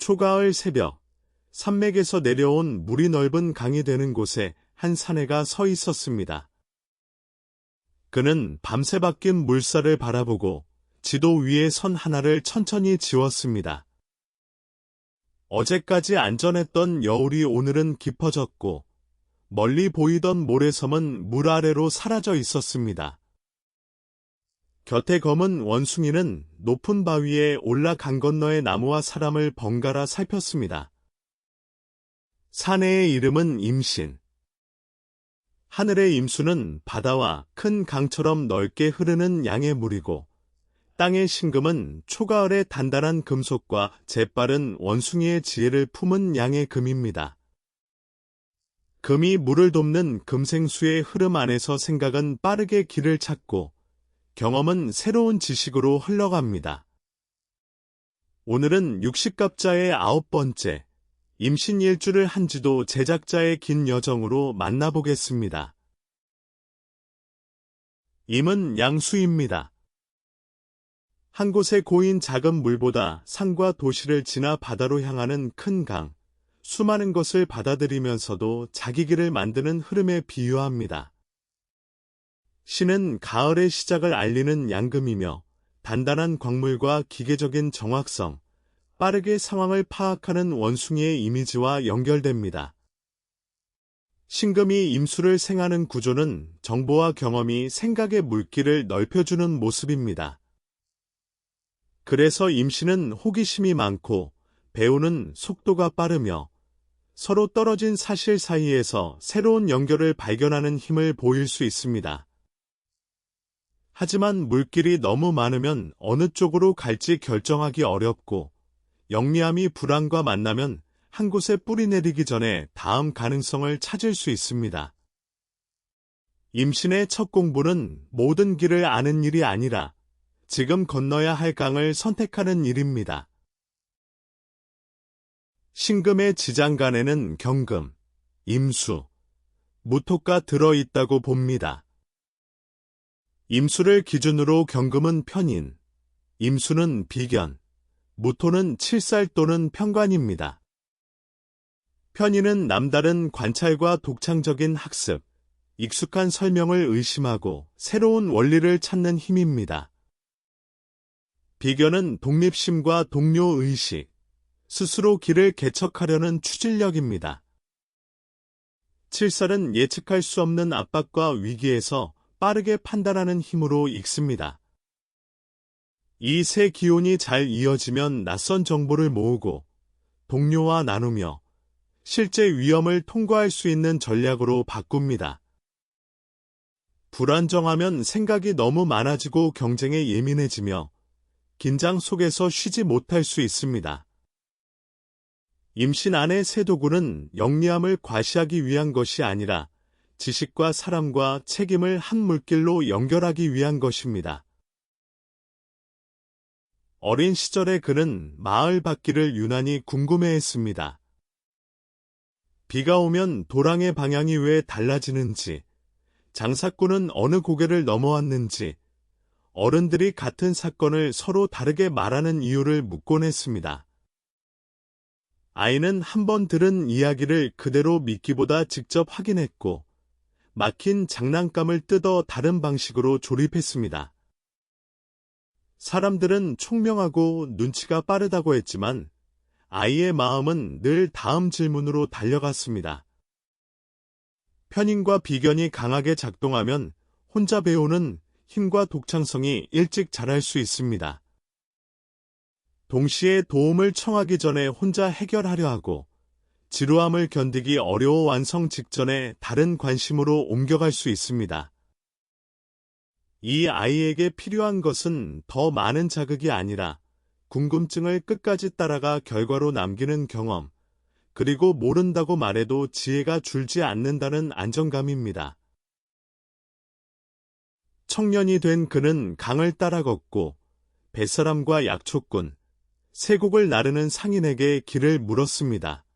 초가을 새벽, 산맥에서 내려온 물이 넓은 강이 되는 곳에 한 사내가 서 있었습니다. 그는 밤새 바뀐 물살을 바라보고 지도 위에 선 하나를 천천히 지웠습니다. 어제까지 안전했던 여울이 오늘은 깊어졌고 멀리 보이던 모래섬은 물 아래로 사라져 있었습니다. 곁에 검은 원숭이는 높은 바위에 올라 강 건너의 나무와 사람을 번갈아 살폈습니다. 사내의 이름은 임신. 하늘의 임수는 바다와 큰 강처럼 넓게 흐르는 양의 물이고 땅의 신금은 초가을의 단단한 금속과 재빠른 원숭이의 지혜를 품은 양의 금입니다. 금이 물을 돕는 금생수의 흐름 안에서 생각은 빠르게 길을 찾고 경험은 새로운 지식으로 흘러갑니다. 오늘은 60갑자의 9번째, 임신 일주를 한 지도 제작자의 긴 여정으로 만나보겠습니다. 임은 양수입니다. 한 곳에 고인 작은 물보다 산과 도시를 지나 바다로 향하는 큰 강, 수많은 것을 받아들이면서도 자기 길을 만드는 흐름에 비유합니다. 신은 가을의 시작을 알리는 양금이며 단단한 광물과 기계적인 정확성, 빠르게 상황을 파악하는 원숭이의 이미지와 연결됩니다. 신금이 임수를 생하는 구조는 정보와 경험이 생각의 물길을 넓혀주는 모습입니다. 그래서 임신은 호기심이 많고 배우는 속도가 빠르며 서로 떨어진 사실 사이에서 새로운 연결을 발견하는 힘을 보일 수 있습니다. 하지만 물길이 너무 많으면 어느 쪽으로 갈지 결정하기 어렵고 영리함이 불안과 만나면 한 곳에 뿌리 내리기 전에 다음 가능성을 찾을 수 있습니다. 임신의 첫 공부는 모든 길을 아는 일이 아니라 지금 건너야 할 강을 선택하는 일입니다. 신금의 지장간에는 경금, 임수, 무토가 들어있다고 봅니다. 임수를 기준으로 경금은 편인, 임수는 비견, 무토는 칠살 또는 편관입니다. 편인은 남다른 관찰과 독창적인 학습, 익숙한 설명을 의심하고 새로운 원리를 찾는 힘입니다. 비견은 독립심과 동료의식, 스스로 길을 개척하려는 추진력입니다. 칠살은 예측할 수 없는 압박과 위기에서 빠르게 판단하는 힘으로 익습니다. 이 세 기운이 잘 이어지면 낯선 정보를 모으고 동료와 나누며 실제 위험을 통과할 수 있는 전략으로 바꿉니다. 불안정하면 생각이 너무 많아지고 경쟁에 예민해지며 긴장 속에서 쉬지 못할 수 있습니다. 임신 안의 세도구는 영리함을 과시하기 위한 것이 아니라 지식과 사람과 책임을 한 물길로 연결하기 위한 것입니다. 어린 시절의 그는 마을 바퀴를 유난히 궁금해했습니다. 비가 오면 도랑의 방향이 왜 달라지는지, 장사꾼은 어느 고개를 넘어왔는지, 어른들이 같은 사건을 서로 다르게 말하는 이유를 묻곤 했습니다. 아이는 한 번 들은 이야기를 그대로 믿기보다 직접 확인했고, 막힌 장난감을 뜯어 다른 방식으로 조립했습니다. 사람들은 총명하고 눈치가 빠르다고 했지만 아이의 마음은 늘 다음 질문으로 달려갔습니다. 편인과 비견이 강하게 작동하면 혼자 배우는 힘과 독창성이 일찍 자랄 수 있습니다. 동시에 도움을 청하기 전에 혼자 해결하려 하고 지루함을 견디기 어려워 완성 직전에 다른 관심으로 옮겨갈 수 있습니다. 이 아이에게 필요한 것은 더 많은 자극이 아니라 궁금증을 끝까지 따라가 결과로 남기는 경험, 그리고 모른다고 말해도 지혜가 줄지 않는다는 안정감입니다. 청년이 된 그는 강을 따라 걷고 뱃사람과 약초꾼, 세곡을 나르는 상인에게 길을 물었습니다.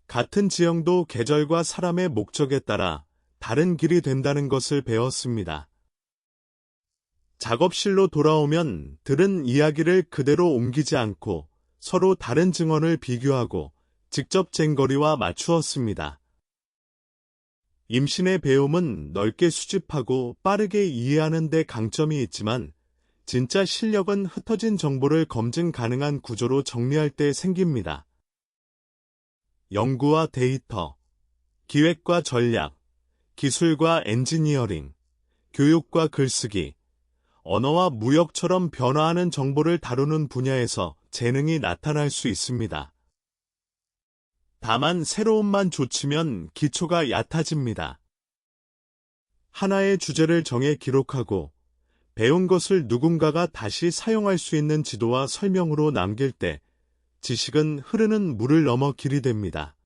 같은 지형도 계절과 사람의 목적에 따라 다른 길이 된다는 것을 배웠습니다. 작업실로 돌아오면 들은 이야기를 그대로 옮기지 않고 서로 다른 증언을 비교하고 직접 쟁거리와 맞추었습니다. 임신의 배움은 넓게 수집하고 빠르게 이해하는 데 강점이 있지만 진짜 실력은 흩어진 정보를 검증 가능한 구조로 정리할 때 생깁니다. 연구와 데이터, 기획과 전략, 기술과 엔지니어링, 교육과 글쓰기, 언어와 무역처럼 변화하는 정보를 다루는 분야에서 재능이 나타날 수 있습니다. 다만 새로움만 좇으면 기초가 얕아집니다. 하나의 주제를 정해 기록하고 배운 것을 누군가가 다시 사용할 수 있는 지도와 설명으로 남길 때 지식은 흐르는 물을 넘어 길이 됩니다.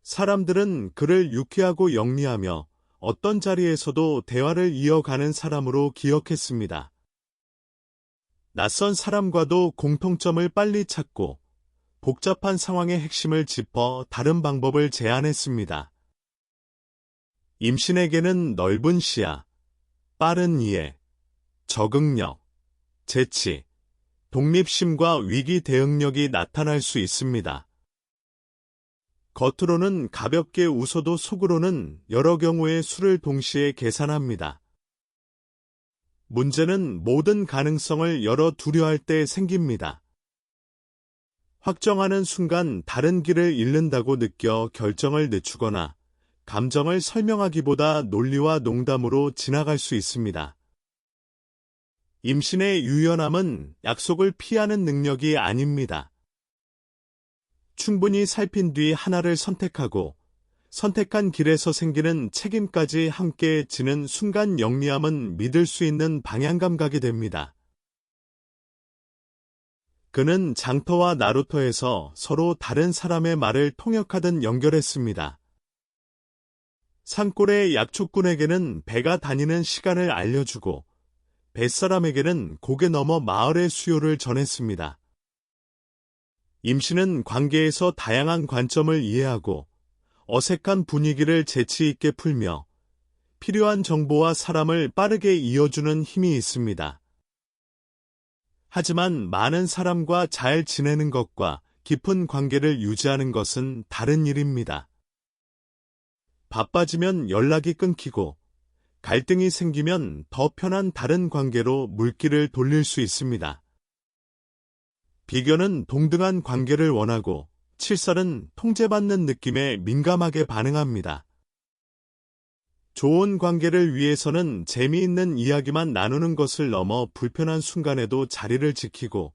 사람들은 그를 유쾌하고 영리하며 어떤 자리에서도 대화를 이어가는 사람으로 기억했습니다. 낯선 사람과도 공통점을 빨리 찾고 복잡한 상황의 핵심을 짚어 다른 방법을 제안했습니다. 임신에게는 넓은 시야, 빠른 이해, 적응력, 재치, 독립심과 위기 대응력이 나타날 수 있습니다. 겉으로는 가볍게 웃어도 속으로는 여러 경우의 수를 동시에 계산합니다. 문제는 모든 가능성을 열어 두려 할 때 생깁니다. 확정하는 순간 다른 길을 잃는다고 느껴 결정을 늦추거나 감정을 설명하기보다 논리와 농담으로 지나갈 수 있습니다. 임신의 유연함은 약속을 피하는 능력이 아닙니다. 충분히 살핀 뒤 하나를 선택하고 선택한 길에서 생기는 책임까지 함께 지는 순간 영리함은 믿을 수 있는 방향감각이 됩니다. 그는 장터와 나루토에서 서로 다른 사람의 말을 통역하듯 연결했습니다. 산골의 약초꾼에게는 배가 다니는 시간을 알려주고 뱃사람에게는 고개 넘어 마을의 수요를 전했습니다. 임신은 관계에서 다양한 관점을 이해하고 어색한 분위기를 재치 있게 풀며 필요한 정보와 사람을 빠르게 이어주는 힘이 있습니다. 하지만 많은 사람과 잘 지내는 것과 깊은 관계를 유지하는 것은 다른 일입니다. 바빠지면 연락이 끊기고 갈등이 생기면 더 편한 다른 관계로 물길을 돌릴 수 있습니다. 비견은 동등한 관계를 원하고 칠살은 통제받는 느낌에 민감하게 반응합니다. 좋은 관계를 위해서는 재미있는 이야기만 나누는 것을 넘어 불편한 순간에도 자리를 지키고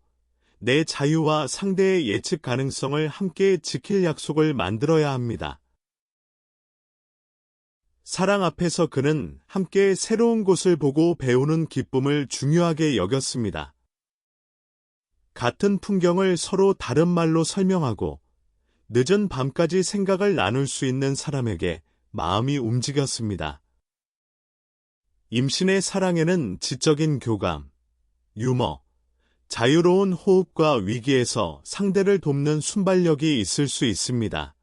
내 자유와 상대의 예측 가능성을 함께 지킬 약속을 만들어야 합니다. 사랑 앞에서 그는 함께 새로운 곳을 보고 배우는 기쁨을 중요하게 여겼습니다. 같은 풍경을 서로 다른 말로 설명하고 늦은 밤까지 생각을 나눌 수 있는 사람에게 마음이 움직였습니다. 임신의 사랑에는 지적인 교감, 유머, 자유로운 호흡과 위기에서 상대를 돕는 순발력이 있을 수 있습니다.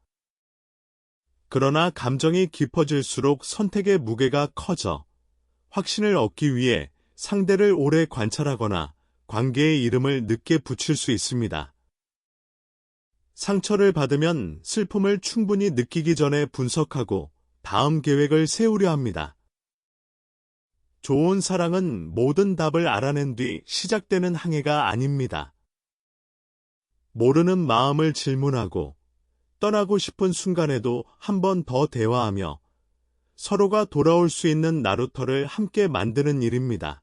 그러나 감정이 깊어질수록 선택의 무게가 커져 확신을 얻기 위해 상대를 오래 관찰하거나 관계의 이름을 늦게 붙일 수 있습니다. 상처를 받으면 슬픔을 충분히 느끼기 전에 분석하고 다음 계획을 세우려 합니다. 좋은 사랑은 모든 답을 알아낸 뒤 시작되는 항해가 아닙니다. 모르는 마음을 질문하고 떠나고 싶은 순간에도 한 번 더 대화하며 서로가 돌아올 수 있는 나루터를 함께 만드는 일입니다.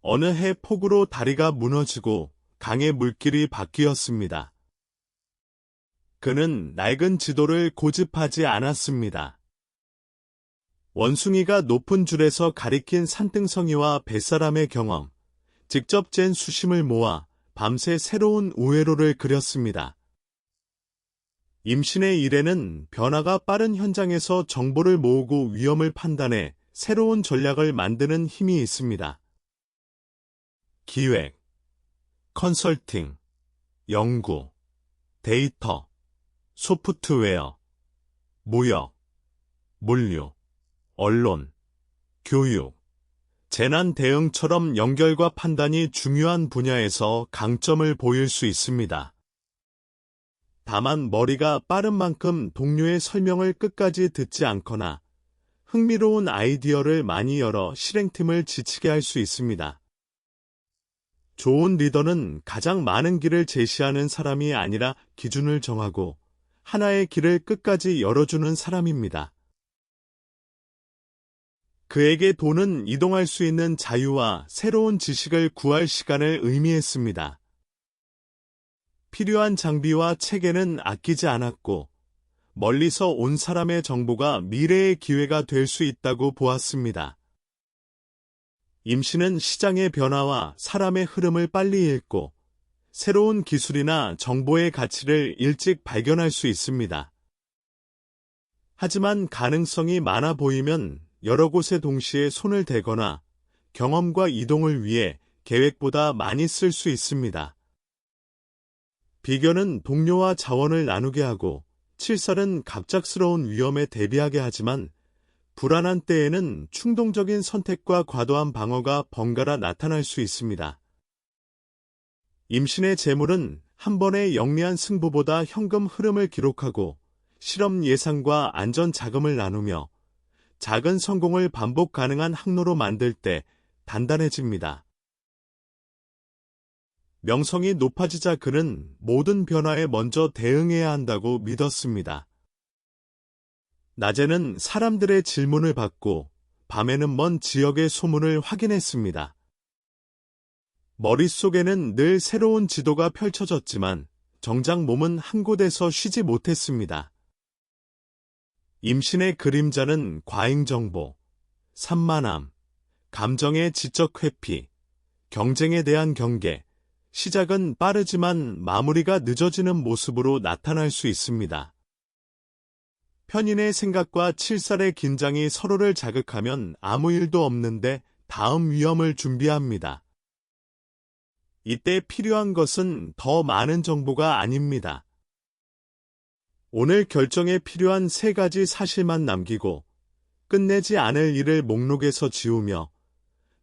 어느 해 폭우로 다리가 무너지고 강의 물길이 바뀌었습니다. 그는 낡은 지도를 고집하지 않았습니다. 원숭이가 높은 줄에서 가리킨 산등성이와 뱃사람의 경험, 직접 잰 수심을 모아 밤새 새로운 우회로를 그렸습니다. 임신의 일에는 변화가 빠른 현장에서 정보를 모으고 위험을 판단해 새로운 전략을 만드는 힘이 있습니다. 기획, 컨설팅, 연구, 데이터, 소프트웨어, 무역, 물류, 언론, 교육, 재난 대응처럼 연결과 판단이 중요한 분야에서 강점을 보일 수 있습니다. 다만 머리가 빠른 만큼 동료의 설명을 끝까지 듣지 않거나 흥미로운 아이디어를 많이 열어 실행팀을 지치게 할 수 있습니다. 좋은 리더는 가장 많은 길을 제시하는 사람이 아니라 기준을 정하고 하나의 길을 끝까지 열어주는 사람입니다. 그에게 돈은 이동할 수 있는 자유와 새로운 지식을 구할 시간을 의미했습니다. 필요한 장비와 체계는 아끼지 않았고 멀리서 온 사람의 정보가 미래의 기회가 될 수 있다고 보았습니다. 임씨는 시장의 변화와 사람의 흐름을 빨리 읽고 새로운 기술이나 정보의 가치를 일찍 발견할 수 있습니다. 하지만 가능성이 많아 보이면 여러 곳에 동시에 손을 대거나 경험과 이동을 위해 계획보다 많이 쓸 수 있습니다. 비견은 동료와 자원을 나누게 하고 칠살은 갑작스러운 위험에 대비하게 하지만 불안한 때에는 충동적인 선택과 과도한 방어가 번갈아 나타날 수 있습니다. 임신의 재물은 한 번의 영리한 승부보다 현금 흐름을 기록하고 실험 예상과 안전 자금을 나누며 작은 성공을 반복 가능한 항로로 만들 때 단단해집니다. 명성이 높아지자 그는 모든 변화에 먼저 대응해야 한다고 믿었습니다. 낮에는 사람들의 질문을 받고 밤에는 먼 지역의 소문을 확인했습니다. 머릿속에는 늘 새로운 지도가 펼쳐졌지만 정작 몸은 한 곳에서 쉬지 못했습니다. 임신의 그림자는 과잉정보, 산만함, 감정의 지적 회피, 경쟁에 대한 경계, 시작은 빠르지만 마무리가 늦어지는 모습으로 나타날 수 있습니다. 편인의 생각과 칠살의 긴장이 서로를 자극하면 아무 일도 없는데 다음 위험을 준비합니다. 이때 필요한 것은 더 많은 정보가 아닙니다. 오늘 결정에 필요한 3가지 사실만 남기고 끝내지 않을 일을 목록에서 지우며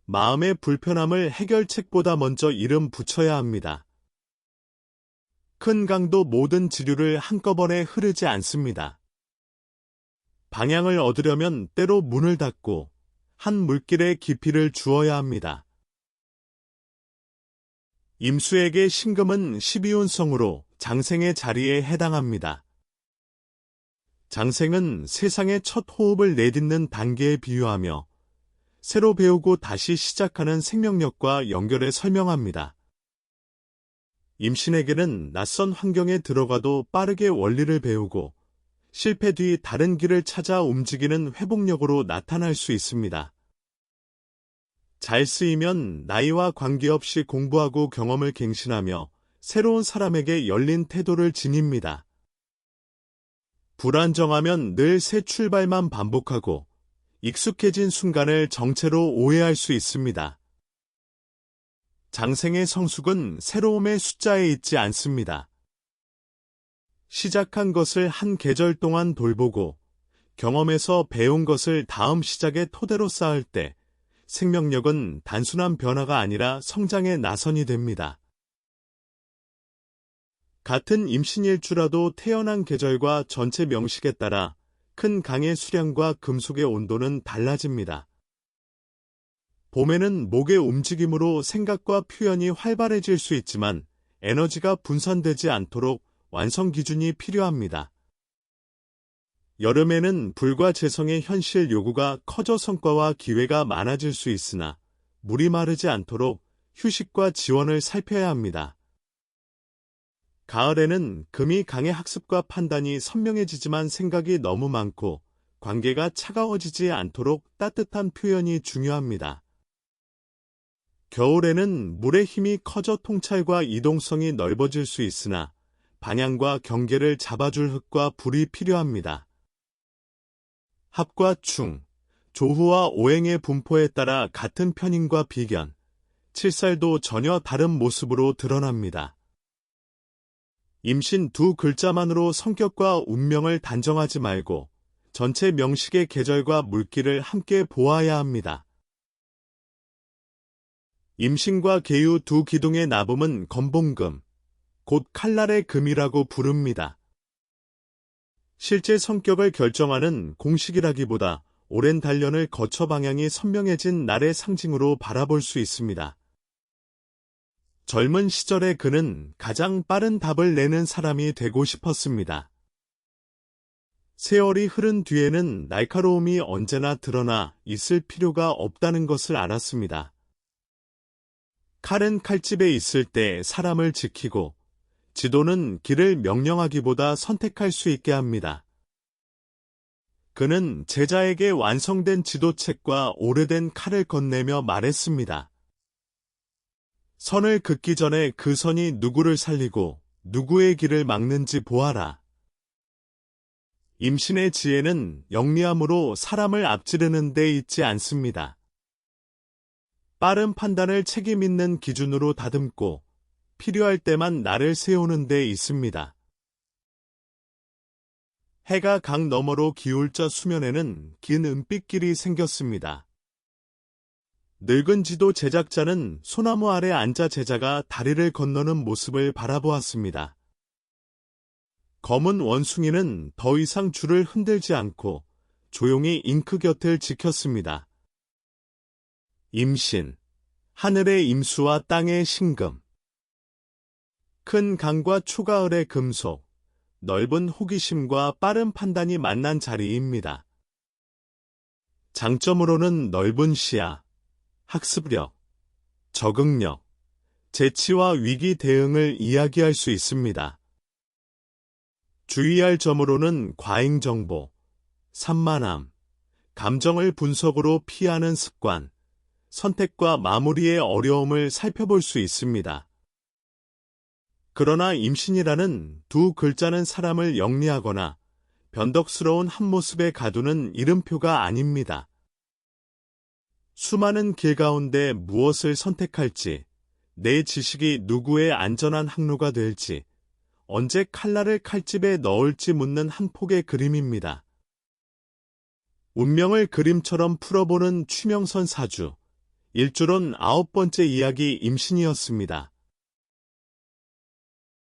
마음의 불편함을 해결책보다 먼저 이름 붙여야 합니다. 큰 강도 모든 지류를 한꺼번에 흐르지 않습니다. 방향을 얻으려면 때로 문을 닫고 한 물길의 깊이를 주어야 합니다. 임수에게 신금은 12운성으로 장생의 자리에 해당합니다. 장생은 세상의 첫 호흡을 내딛는 단계에 비유하며 새로 배우고 다시 시작하는 생명력과 연결해 설명합니다. 임신에게는 낯선 환경에 들어가도 빠르게 원리를 배우고 실패 뒤 다른 길을 찾아 움직이는 회복력으로 나타날 수 있습니다. 잘 쓰이면 나이와 관계없이 공부하고 경험을 갱신하며 새로운 사람에게 열린 태도를 지닙니다. 불안정하면 늘 새 출발만 반복하고 익숙해진 순간을 정체로 오해할 수 있습니다. 장생의 성숙은 새로움의 숫자에 있지 않습니다. 시작한 것을 한 계절 동안 돌보고 경험에서 배운 것을 다음 시작의 토대로 쌓을 때 생명력은 단순한 변화가 아니라 성장의 나선이 됩니다. 같은 임신일주라도 태어난 계절과 전체 명식에 따라 큰 강의 수량과 금속의 온도는 달라집니다. 봄에는 목의 움직임으로 생각과 표현이 활발해질 수 있지만 에너지가 분산되지 않도록 완성 기준이 필요합니다. 여름에는 불과 재성의 현실 요구가 커져 성과와 기회가 많아질 수 있으나 물이 마르지 않도록 휴식과 지원을 살펴야 합니다. 가을에는 금이 강의 학습과 판단이 선명해지지만 생각이 너무 많고 관계가 차가워지지 않도록 따뜻한 표현이 중요합니다. 겨울에는 물의 힘이 커져 통찰과 이동성이 넓어질 수 있으나 방향과 경계를 잡아줄 흙과 불이 필요합니다. 합과 충, 조후와 오행의 분포에 따라 같은 편인과 비견, 칠살도 전혀 다른 모습으로 드러납니다. 임신 2글자만으로 성격과 운명을 단정하지 말고 전체 명식의 계절과 물기를 함께 보아야 합니다. 임신과 계유 두 기둥의 나붐은 건봉금, 곧 칼날의 금이라고 부릅니다. 실제 성격을 결정하는 공식이라기보다 오랜 단련을 거쳐 방향이 선명해진 날의 상징으로 바라볼 수 있습니다. 젊은 시절에 그는 가장 빠른 답을 내는 사람이 되고 싶었습니다. 세월이 흐른 뒤에는 날카로움이 언제나 드러나 있을 필요가 없다는 것을 알았습니다. 칼은 칼집에 있을 때 사람을 지키고, 지도는 길을 명령하기보다 선택할 수 있게 합니다. 그는 제자에게 완성된 지도책과 오래된 칼을 건네며 말했습니다. 선을 긋기 전에 그 선이 누구를 살리고 누구의 길을 막는지 보아라. 임신의 지혜는 영리함으로 사람을 앞지르는 데 있지 않습니다. 빠른 판단을 책임 있는 기준으로 다듬고 필요할 때만 날을 세우는 데 있습니다. 해가 강 너머로 기울자 수면에는 긴 은빛길이 생겼습니다. 늙은 지도 제작자는 소나무 아래 앉아 제자가 다리를 건너는 모습을 바라보았습니다. 검은 원숭이는 더 이상 줄을 흔들지 않고 조용히 잉크 곁을 지켰습니다. 임신, 하늘의 임수와 땅의 신금. 큰 강과 초가을의 금속, 넓은 호기심과 빠른 판단이 만난 자리입니다. 장점으로는 넓은 시야, 학습력, 적응력, 재치와 위기 대응을 이야기할 수 있습니다. 주의할 점으로는 과잉 정보, 산만함, 감정을 분석으로 피하는 습관, 선택과 마무리의 어려움을 살펴볼 수 있습니다. 그러나 임신이라는 두 글자는 사람을 영리하거나 변덕스러운 한 모습에 가두는 이름표가 아닙니다. 수많은 길 가운데 무엇을 선택할지, 내 지식이 누구의 안전한 항로가 될지, 언제 칼날을 칼집에 넣을지 묻는 한 폭의 그림입니다. 운명을 그림처럼 풀어보는 추명선 사주, 1주론 9번째 이야기 임신이었습니다.